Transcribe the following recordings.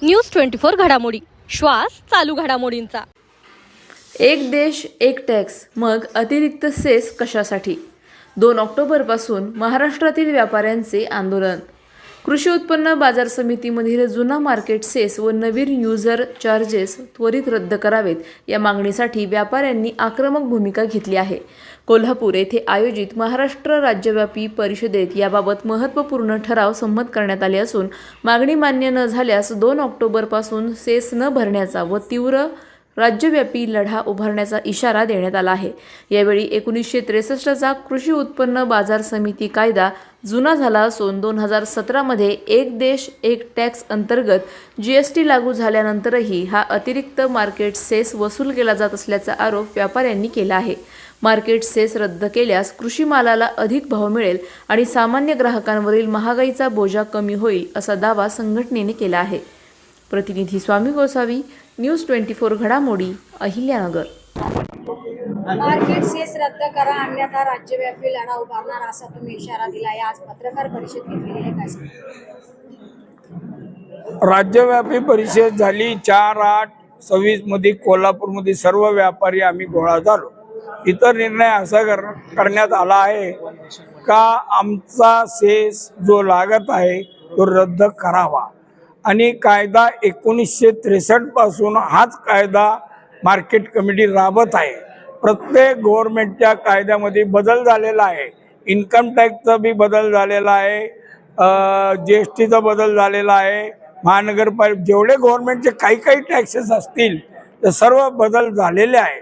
News 24 घडामोडी, श्वास चालू घडामोडींचा। एक देश एक टॅक्स, मग अतिरिक्त सेस कशासाठी? 2 ऑक्टोबरपासून महाराष्ट्रातील व्यापाऱ्यांचे आंदोलन। कृषी उत्पन्न बाजार समितीमधील जुना मार्केट सेस व नवीन युजर चार्जेस त्वरित रद्द करावेत या मागणीसाठी व्यापाऱ्यांनी आक्रमक भूमिका घेतली आहे। कोल्हापूर येथे आयोजित महाराष्ट्र राज्यव्यापी परिषदेत याबाबत महत्त्वपूर्ण ठराव संमत करण्यात आले असून मागणी मान्य न झाल्यास 2 ऑक्टोबरपासून सेस न भरण्याचा व तीव्र राज्यव्यापी लढा उभारण्याचा इशारा देण्यात आला आहे। यावेळी 1963चा कृषी उत्पन्न बाजार समिती कायदा जुना झाला असून 2017 मध्ये एक देश एक टॅक्स अंतर्गत GST लागू झाल्यानंतरही हा अतिरिक्त मार्केट सेस वसूल केला जात असल्याचा आरोप व्यापाऱ्यांनी केला आहे। मार्केट सेस रद्द केल्यास कृषी मालाला अधिक भाव मिळेल आणि सामान्य ग्राहकांवरील महागाईचा बोजा कमी होईल असा दावा संघटनेने केला आहे। प्रतिनिधी स्वामी गोसावी, न्यूज 24 घडामोडी, अहिल्यानगर। मार्केट सेस रद्द करा अन्यथा राज्यव्यापी लढा उभारणार असा तुम्ही इशारा दिलाय। आज पत्रकार परिषद घेतलेली आहे, काय सांगता? राज्यव्यापी परिषद झाली 4/8/26 मध्ये कोल्हापूरमध्ये सर्व व्यापारी आम्ही गोळा झालो। इतर निर्णय असा करण्यात आला आहे का आमचा सेस जो लागत आहे तो रद्द करावा आणि कायदा 1963 पासून हाच कायदा मार्केट कमिटी राबत आहे। प्रत्येक गव्हर्नमेंटच्या कायद्यामध्ये बदल झालेला आहे। इन्कम टॅक्सचा बी बदल झालेला आहे, GSTचा बदल झालेला आहे, महानगरपालिका जेवढे गव्हर्नमेंटचे काही टॅक्सेस असतील ते सर्व बदल झालेले आहे।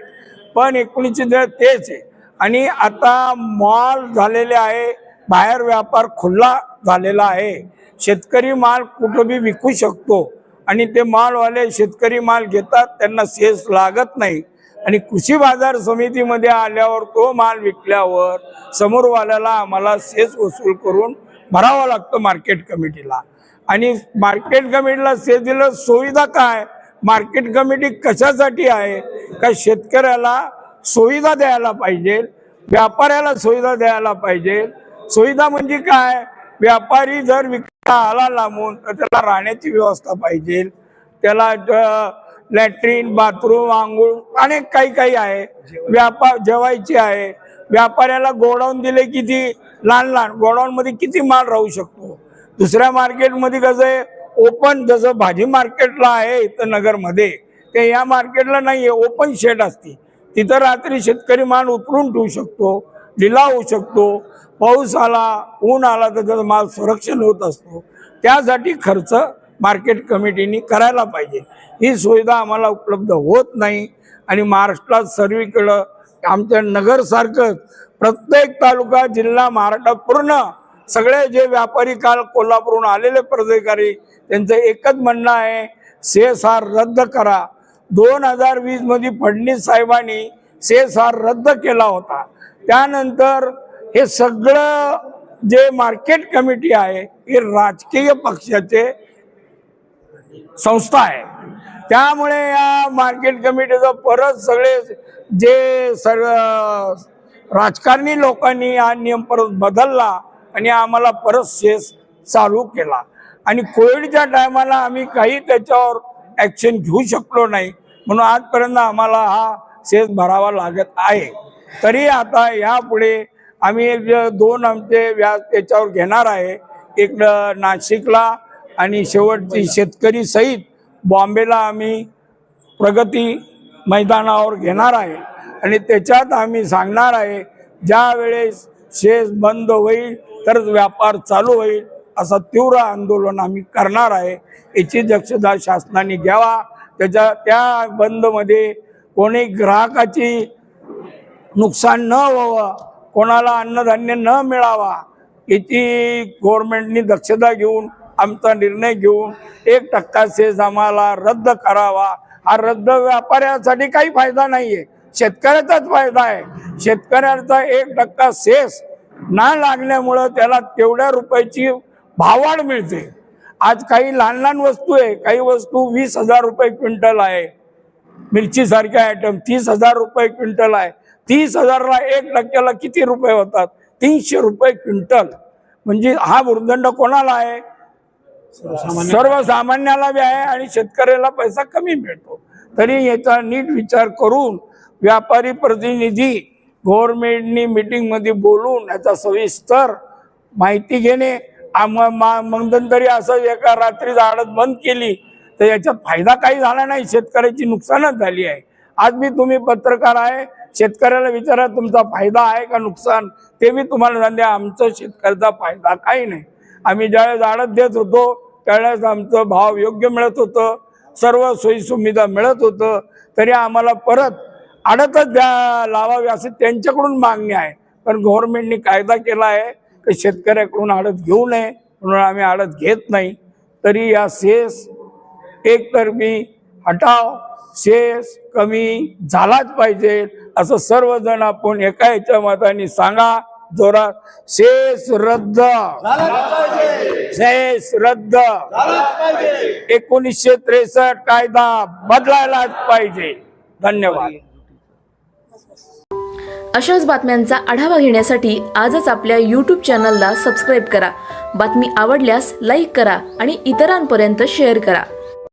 पण 19 तेच आहे आणि आता मॉल झालेले आहे, बाहेर व्यापार खुला झालेला आहे। शेतकरी माल कुठं बी विकू शकतो आणि ते मालवाले शेतकरी माल घेतात, त्यांना सेस लागत नाही आणि कृषी बाजार समितीमध्ये आल्यावर तो माल विकल्यावर समोरवाल्याला आम्हाला सेस वसूल करून भरावा लागतो मार्केट कमिटीला। आणि मार्केट कमिटीला सेस दिलं, सुविधा काय? मार्केट कमिटी कशासाठी आहे? का शेतकऱ्याला सुविधा द्यायला पाहिजे, व्यापाऱ्याला सुविधा द्यायला पाहिजे। सुविधा म्हणजे काय? व्यापारी जर विकता आला लांबून तर त्याला राहण्याची व्यवस्था पाहिजे, त्याला लॅट्रिन, बाथरूम, आंघोळ अनेक काही आहे, व्यापार जेवायची आहे। व्यापाऱ्याला गोडाऊन दिले, किती लहान गोडाऊन मध्ये किती माल राहू शकतो। दुसऱ्या मार्केटमध्ये कसं आहे, ओपन, जसं भाजी मार्केटला आहे इथं नगरमध्ये, ते या मार्केटला नाही आहे, ओपन शेड असते, तिथं रात्री शेतकरी माल उतरून ठेवू शकतो, लिलाव होऊ शकतो। पाऊस आला, ऊन आला तर त्याचा माल संरक्षण होत असतो। त्यासाठी खर्च मार्केट कमिटीने करायला पाहिजे। ही सुविधा आम्हाला उपलब्ध होत नाही आणि महाराष्ट्रात सर्वीकडं आमच्या नगरसारखं प्रत्येक तालुका, जिल्हा, महाराष्ट्रात पूर्ण सगळे जे व्यापारी काल कोल्हापूरहून आलेले पदाधिकारी त्यांचं एकच म्हणणं आहे, सेस हा रद्द करा। 2020 मध्ये फडणवीस साहेबांनी सेस हा रद्द केला होता। त्यानंतर हे सगळं जे मार्केट कमिटी आहे हे राजकीय पक्षाचे संस्था आहे। त्यामुळे या मार्केट कमिटीचं परत सगळे जे सर्व राजकारणी लोकांनी हा नियम परत बदलला आणि आम्हाला परत सेस चालू केला आणि कोविडच्या टायमाला आम्ही काही त्याच्यावर ॲक्शन घेऊ शकलो नाही, म्हणून आजपर्यंत आम्हाला हा सेस भरावा लागत आहे। तरी आता यापुढे आम्ही 2 आमचे व्याज त्याच्यावर घेणार आहे, एक नाशिकला आणि शेवटची शेतकरी सहित बॉम्बेला आम्ही प्रगती मैदानावर घेणार आहे आणि त्याच्यात आम्ही सांगणार आहे ज्या वेळेस सेस बंद होईल तरच व्यापार चालू होईल, असं तीव्र आंदोलन आम्ही करणार आहे। याची दक्षता शासनाने घ्यावा। त्या बंदमध्ये कोणी ग्राहकाची नुकसान न व्हावं, कोणाला अन्नधान्य न मिळावा, याची गव्हर्नमेंटनी दक्षता घेऊन आमचा निर्णय घेऊन 1% सेस आम्हाला रद्द करावा। हा रद्द व्यापाऱ्यासाठी काही फायदा नाहीये, शेतकऱ्याचाच फायदा आहे। शेतकऱ्याचा 1% सेस ना लागल्यामुळं त्याला तेवढ्या रुपयाची भाववाढ मिळते। आज काही लहान वस्तू आहे, काही वस्तू 20,000 रुपये क्विंटल आहे, मिरची सारख्या आयटम 30,000 रुपये क्विंटल आहे। 30,000ला 1%ला किती रुपये होतात? 300 रुपये क्विंटल। म्हणजे हा भुर्दंड कोणाला आहे? सर्वसामान्याला बी आहे आणि शेतकऱ्याला पैसा कमी मिळतो. तरी याचा नीट विचार करून व्यापारी प्रतिनिधी गव्हर्नमेंटनी मीटिंग मध्ये बोलून याचा सविस्तर माहिती घेणे. मग तरी असं एका रात्री आडत बंद केली तर याच्यात फायदा काही झाला नाही, शेतकऱ्याची नुकसानच झाली आहे. आज मी तुम्ही पत्रकार आहे, शेतकऱ्याला विचारा तुमचा फायदा आहे का नुकसान, ते मी तुम्हाला सांगते. आमचं शेतकऱ्याचा फायदा काही नाही. आम्ही ज्यावेळेस आडत देत होतो त्यावेळेस आमचं भाव योग्य मिळत होतं, सर्व सोयी सुविधा मिळत होतं. तरी आम्हाला परत आडतच लावावी असं त्यांच्याकडून मागणी आहे. पण गव्हर्नमेंटने कायदा केला आहे की शेतकऱ्याकडून आडत घेऊ नये, म्हणून आम्ही आडत घेत नाही. तरी या सेस एकतर्फी हटाव, सेस कमी झालाच पाहिजे असं सर्वजण आपण एका ह्याच्या मताने सांगा जोरात. सेस रद्द, सेस रद्द. 1963 कायदा बदलायलाच पाहिजे. धन्यवाद. अशाच बातम्यांचा आढावा घेण्यासाठी आजच आपल्या YouTube चॅनलला सबस्क्राईब करा. बातमी आवडल्यास लाईक करा आणि इतरांपर्यंत शेअर करा.